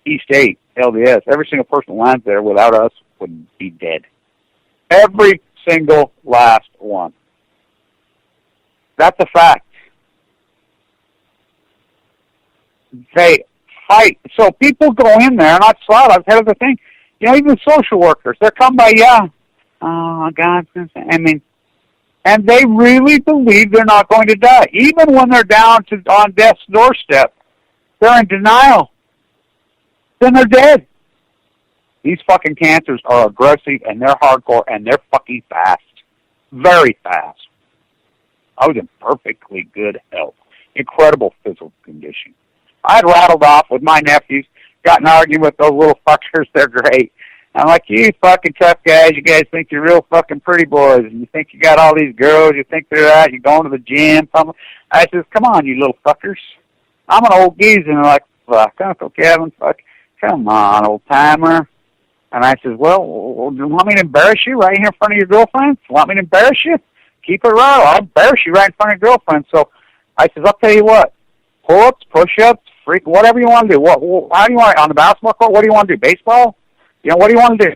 C: East 8 LDS, every single person who lands there without us would be dead. Every single last one. That's a fact. They fight. So people go in there, and I saw it. I've had the thing. You know, even social workers, they're come by, oh, God, I mean, and they really believe they're not going to die. Even when they're down on death's doorstep, they're in denial. Then they're dead. These fucking cancers are aggressive, and they're hardcore, and they're fucking fast. Very fast. I was in perfectly good health. Incredible physical condition. I had rattled off with my nephews, got in an argument with those little fuckers. They're great. I'm like, you fucking tough guys, you guys think you're real fucking pretty boys, and you think you got all these girls, you think they're out, you're going to the gym. I says, come on, you little fuckers. I'm an old geezer, and they're like, fuck, Uncle Kevin, fuck, come on, old timer. And I says, well, do you want me to embarrass you right here in front of your girlfriend? Want me to embarrass you? Keep it real. I'll embarrass you right in front of your girlfriend. So I says, I'll tell you what, pull-ups, push-ups, freak, whatever you want to do. How do you want it? On the basketball court? What do you want to do? Baseball? What do you want to do?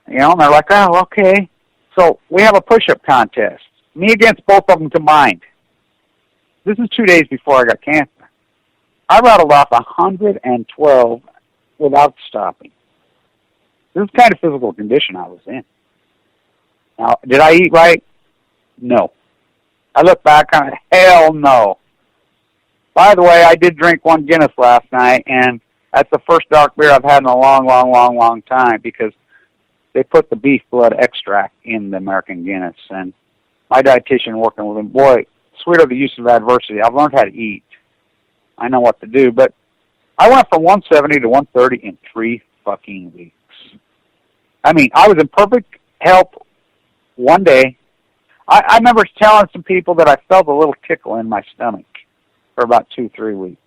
C: And they're like, oh, okay. So we have a push-up contest. Me against both of them combined. This is 2 days before I got cancer. I rattled off 112 without stopping. This is the kind of physical condition I was in. Now, did I eat right? No. I look back on it, hell no. By the way, I did drink one Guinness last night, and that's the first dark beer I've had in a long time because they put the beef blood extract in the American Guinness. And my dietitian working with him, boy, sweeter the use of adversity. I've learned how to eat. I know what to do, but I went from 170 to 130 in 3 fucking weeks. I mean, I was in perfect health one day. I remember telling some people that I felt a little tickle in my stomach for about 2-3 weeks.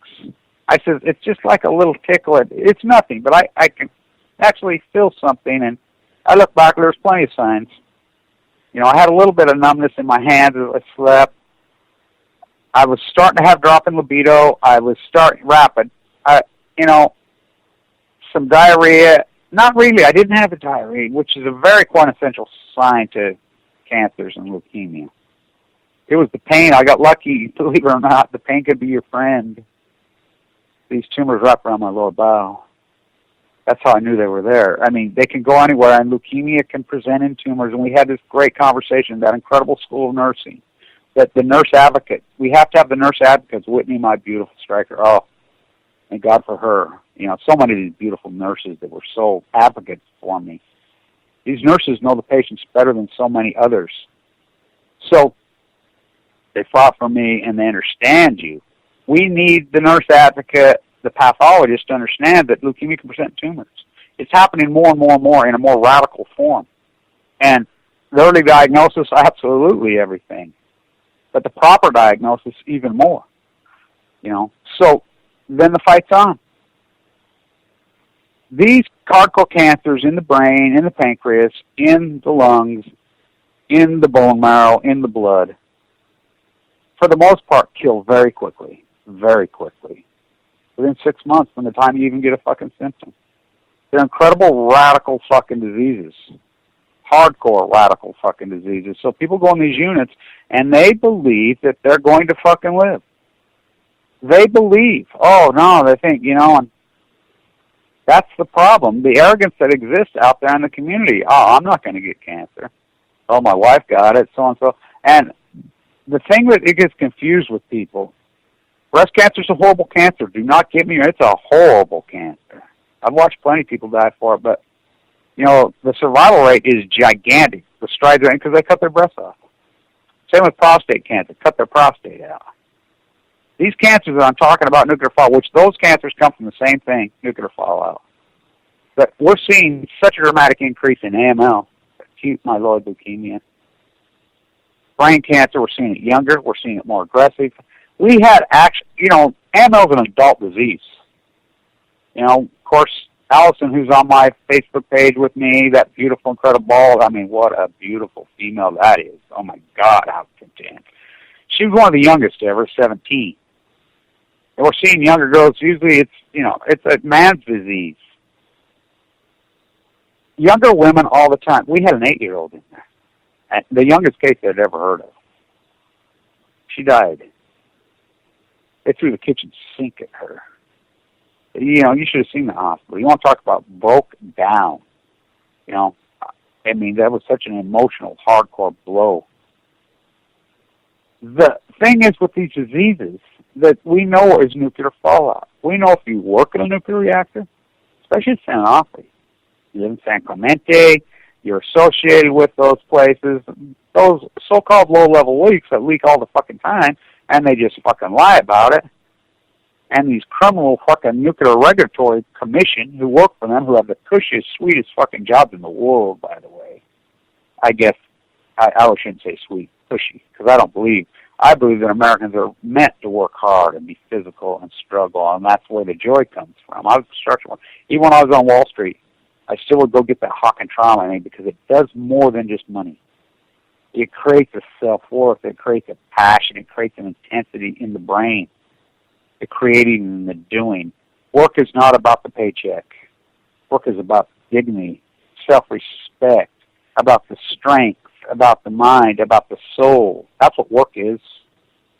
C: I said, it's just like a little tickle. It's nothing, but I can actually feel something. And I look back, there was plenty of signs. I had a little bit of numbness in my hands as I slept. I was starting to have drop in libido. I was starting rapid. Some diarrhea. Not really. I didn't have the diarrhea, which is a very quintessential sign to cancers and leukemia. It was the pain. I got lucky, believe it or not. The pain could be your friend. These tumors wrapped around my lower bowel. That's how I knew they were there. I mean, they can go anywhere, and leukemia can present in tumors. And we had this great conversation, that incredible school of nursing, that the nurse advocate, we have to have the nurse advocates. Whitney, my beautiful striker, oh, thank God for her. So many of these beautiful nurses that were so advocates for me. These nurses know the patients better than so many others. So they fought for me, and they understand you. We need the nurse advocate, the pathologist, to understand that leukemia can present tumors. It's happening more and more and more in a more radical form. And the early diagnosis, absolutely everything. But the proper diagnosis, even more. So then the fight's on. These hardcore cancers in the brain, in the pancreas, in the lungs, in the bone marrow, in the blood, for the most part, kill very quickly. Very quickly. Within 6 months from the time you even get a fucking symptom. They're incredible radical fucking diseases. Hardcore radical fucking diseases. So people go in these units and they believe that they're going to fucking live. They believe. Oh, no, they think, and that's the problem. The arrogance that exists out there in the community. Oh, I'm not going to get cancer. Oh, my wife got it, so and so. And the thing that it gets confused with people, breast cancer is a horrible cancer. Do not get me wrong. It's a horrible cancer. I've watched plenty of people die for it, but, the survival rate is gigantic. The strides are in because they cut their breasts off. Same with prostate cancer. Cut their prostate out. These cancers that I'm talking about, nuclear fallout, which those cancers come from the same thing, nuclear fallout. But we're seeing such a dramatic increase in AML, acute myeloid leukemia. Brain cancer, we're seeing it younger. We're seeing it more aggressive. We had AML is an adult disease. Of course, Allison, who's on my Facebook page with me, that beautiful, incredible, what a beautiful female that is. Oh, my God, how content. She was one of the youngest ever, 17. And we're seeing younger girls. Usually it's a man's disease. Younger women all the time. We had an 8-year-old in there. And the youngest case I'd ever heard of. She died. They threw the kitchen sink at her. You should have seen the hospital. You want to talk about broke down. That was such an emotional, hardcore blow. The thing is with these diseases that we know is nuclear fallout. We know if you work in a nuclear reactor, especially in San Onofre, you live in San Clemente, you're associated with those places, those so-called low-level leaks that leak all the fucking time, and they just fucking lie about it. And these criminal fucking nuclear regulatory commission who work for them, who have the cushiest, sweetest fucking jobs in the world, by the way. I guess I shouldn't say sweet. pushy, because I believe that Americans are meant to work hard and be physical and struggle, and that's where the joy comes from. I was a construction worker. Even when I was on Wall Street, I still would go get that hawk and trowel I need, because it does more than just money. It creates a self-worth. It creates a passion. It creates an intensity in the brain, the creating and the doing. Work is not about the paycheck. Work is about dignity, self-respect, about the strength, about the mind, about the soul. That's what work is.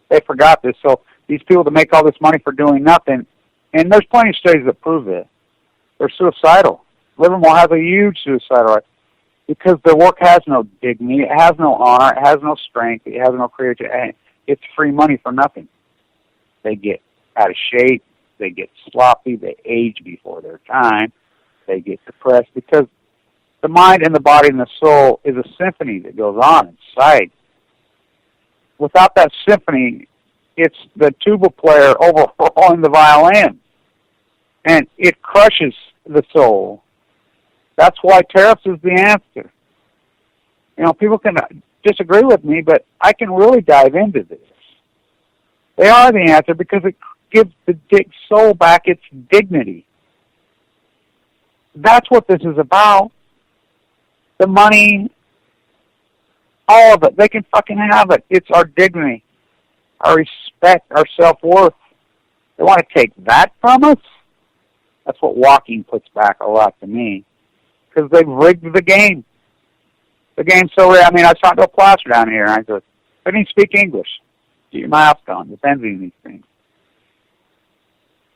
C: They forgot this. So these people that make all this money for doing nothing, and there's plenty of studies that prove it, they're suicidal. Livermore has a huge suicidal rate because their work has no dignity, it has no honor, it has no strength, it has no creativity. It's free money for nothing. They get out of shape, they get sloppy, they age before their time, they get depressed because the mind and the body and the soul is a symphony that goes on inside. Without that symphony, it's the tuba player overhauling the violin, and it crushes the soul. That's why tariffs is the answer. You know, people can disagree with me, but I can really dive into this. They are the answer because it gives the soul back its dignity. That's what this is about. The money, all of it, they can fucking have it. It's our dignity, our respect, our self-worth. They want to take that from us? That's what walking puts back a lot to me, because they've rigged the game. The game's so rigged. I mean, I was talking to a plaster down here, and I said, I didn't speak English. Get your mouth gone. Depends on these things.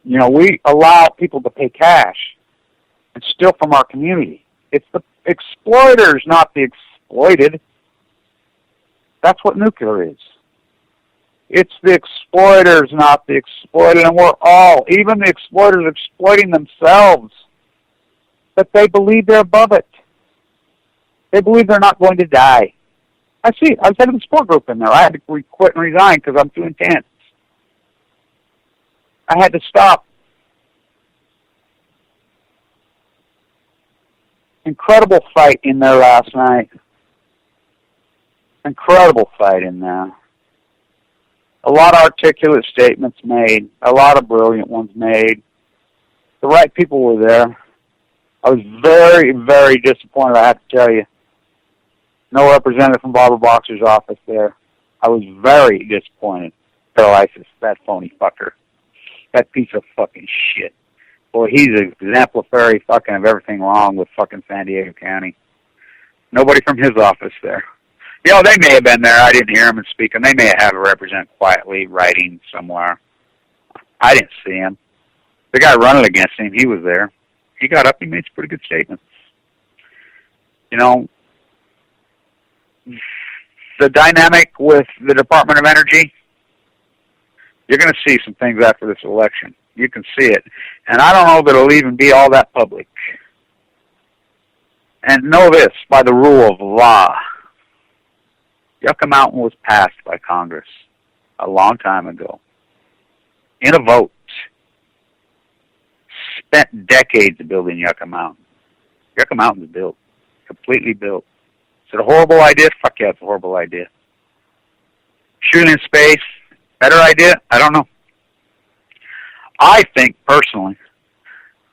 C: You know, we allow people to pay cash and steal from our community. It's the exploiters, not the exploited. That's what nuclear is. It's the exploiters, not the exploited. And we're all, even the exploiters, exploiting themselves. But they believe they're above it. They believe they're not going to die. I see. I was head of the support group in there. I had to quit and resign because I'm too intense. I had to stop. Incredible fight in there last night. Incredible fight in there. A lot of articulate statements made. A lot of brilliant ones made. The right people were there. I was very, very disappointed, I have to tell you. No representative from Barbara Boxer's office there. I was very disappointed. Paralysis, that phony fucker. That piece of fucking shit. Boy, he's exemplary fucking of everything wrong with fucking San Diego County. Nobody from his office there. You know, they may have been there. I didn't hear them speak, and they may have a representative quietly writing somewhere. I didn't see him. The guy running against him, he was there. He got up, he made some pretty good statements. You know, the dynamic with the Department of Energy, you're going to see some things after this election. You can see it. And I don't know that it'll even be all that public. And know this, by the rule of law, Yucca Mountain was passed by Congress a long time ago in a vote. Spent decades building Yucca Mountain. Yucca Mountain's built, completely built. Is it a horrible idea? Fuck yeah, it's a horrible idea. Shooting in space, better idea? I don't know. I think, personally,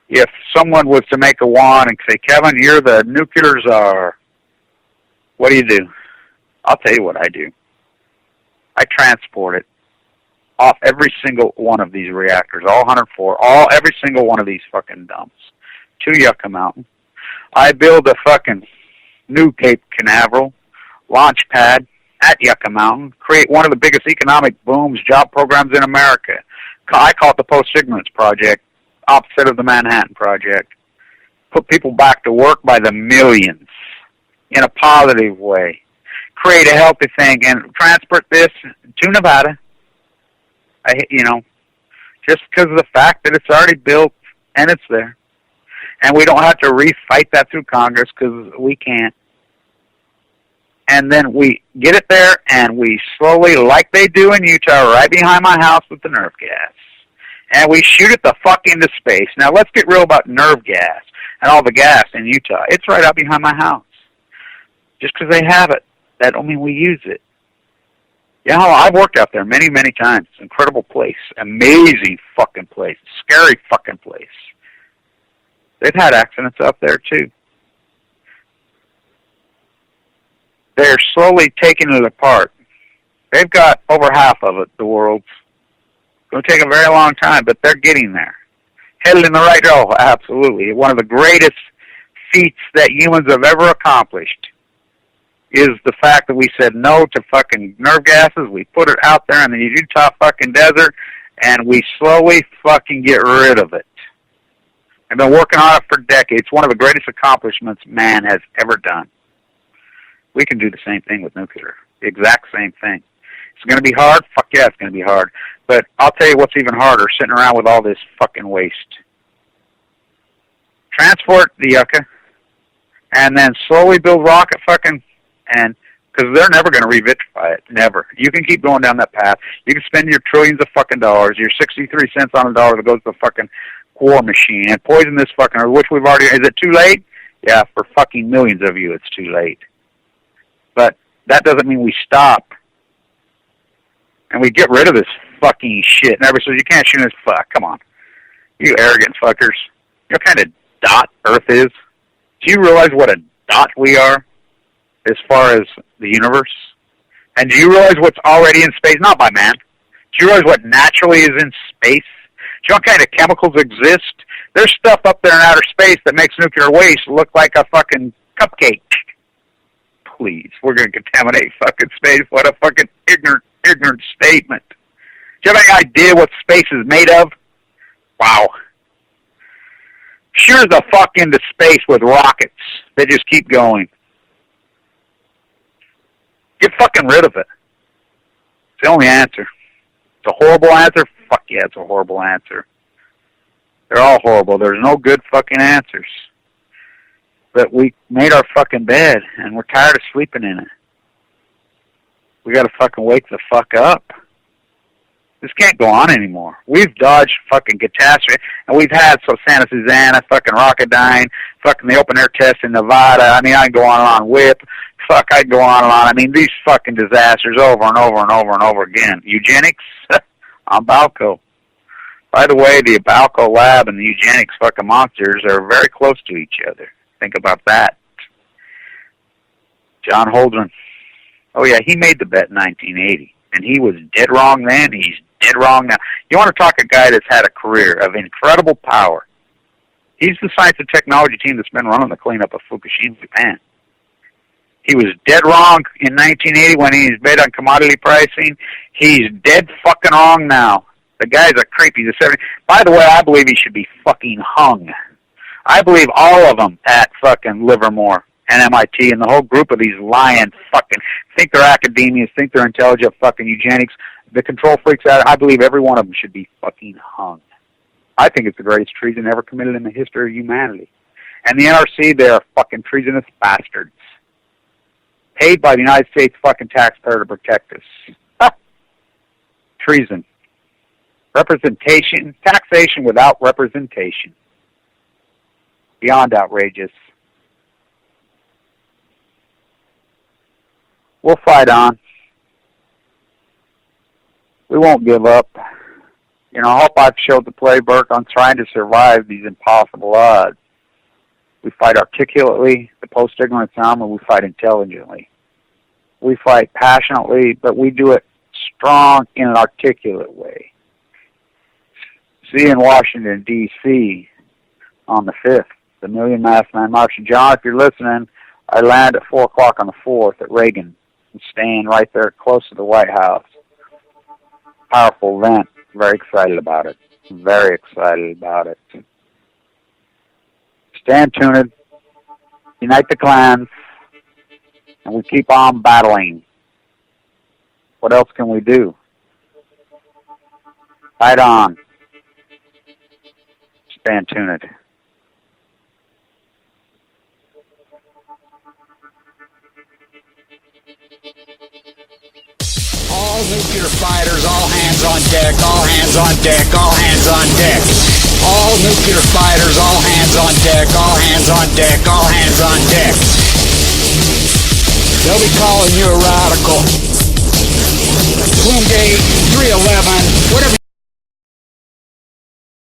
C: if someone was to make a wand and say, Kevin, you're the nuclear czar, what do? I'll tell you what I do. I transport it off every single one of these reactors, all 104, every single one of these fucking dumps, to Yucca Mountain. I build a fucking new Cape Canaveral launch pad at Yucca Mountain, create one of the biggest economic booms, job programs in America. I call it the Post-Ignorance Project, opposite of the Manhattan Project. Put people back to work by the millions in a positive way. Create a healthy thing and transport this to Nevada. Just because of the fact that it's already built and it's there. And we don't have to refight that through Congress because we can't. And then we get it there and we slowly, like they do in Utah, right behind my house with the nerve gas. And we shoot it the fuck into space. Now let's get real about nerve gas and all the gas in Utah. It's right out behind my house. Just because they have it, that don't mean we use it. Yeah, I've worked out there many, many times. Incredible place. Amazing fucking place. Scary fucking place. They've had accidents up there, too. They're slowly taking it apart. They've got over half of it, the world's. It's going to take a very long time, but they're getting there. Headed in the right direction, absolutely. One of the greatest feats that humans have ever accomplished is the fact that we said no to fucking nerve gases. We put it out there in the Utah fucking desert, and we slowly fucking get rid of it. I've been working on it for decades. One of the greatest accomplishments man has ever done. We can do the same thing with nuclear. The exact same thing. It's going to be hard? Fuck yeah, it's going to be hard. But I'll tell you what's even harder, sitting around with all this fucking waste. Transport the yucca, and then slowly build rocket fucking, and because they're never going to re-vitrify it. Never. You can keep going down that path. You can spend your trillions of fucking dollars, your 63 cents on a dollar that goes to the fucking war machine, and poison this fucking earth, which we've already, is it too late? Yeah, for fucking millions of you, it's too late. But that doesn't mean we stop. And we get rid of this fucking shit. And everybody says, you can't shoot this. Fuck, come on. You arrogant fuckers. You know what kind of dot Earth is? Do you realize what a dot we are as far as the universe? And do you realize what's already in space? Not by man. Do you realize what naturally is in space? Do you know what kind of chemicals exist? There's stuff up there in outer space that makes nuclear waste look like a fucking cupcake. Please, we're going to contaminate fucking space. What a fucking ignorant statement. Do you have any idea what space is made of? Wow. Sure the fuck into space with rockets. They just keep going. Get fucking rid of it. It's the only answer. It's a horrible answer? Fuck yeah, it's a horrible answer. They're all horrible. There's no good fucking answers. But we made our fucking bed, and we're tired of sleeping in it. We gotta fucking wake the fuck up. This can't go on anymore. We've dodged fucking catastrophe, and we've had Santa Susana, fucking Rocketdyne, fucking the open air test in Nevada. I mean, I can go on and on. WHIP. Fuck, I can go on and on. I mean, these fucking disasters over and over and over and over again. Eugenics? On Balco. By the way, the Balco lab and the eugenics fucking monsters are very close to each other. Think about that. John Holdren. Oh, yeah, he made the bet in 1980, and he was dead wrong then. He's dead wrong now. You want to talk a guy that's had a career of incredible power. He's the science and technology team that's been running the cleanup of Fukushima, Japan. He was dead wrong in 1980 when he's bet on commodity pricing. He's dead fucking wrong now. The guy's a creep. He's a 70. By the way, I believe he should be fucking hung. I believe all of them at fucking Livermore and MIT and the whole group of these lying fucking, think they're academians, think they're intelligent fucking eugenics, the control freaks out. I believe every one of them should be fucking hung. I think it's the greatest treason ever committed in the history of humanity. And the NRC, they're fucking treasonous bastards. Paid by the United States fucking taxpayer to protect us. Treason. Representation, taxation without representation. Beyond outrageous. We'll fight on. We won't give up. You know, I hope I've showed the playbook on trying to survive these impossible odds. We fight articulately, the post-ignorance armor, we fight intelligently. We fight passionately, but we do it strong in an articulate way. See you in Washington, D.C. on the 5th, the Million Masked Man March. And John, if you're listening, I land at 4 o'clock on the 4th at Reagan. I'm staying right there close to the White House. Powerful event. Very excited about it. Very excited about it. Stand tuned. Unite the clans. And we keep on battling. What else can we do? Fight on. Stand tuned.
B: All nuclear fighters, all hands on deck, all hands on deck, all hands on deck. All nuclear fighters, all hands on deck, all hands on deck, all hands on deck. They'll be calling you a radical. Plumegate, 311, whatever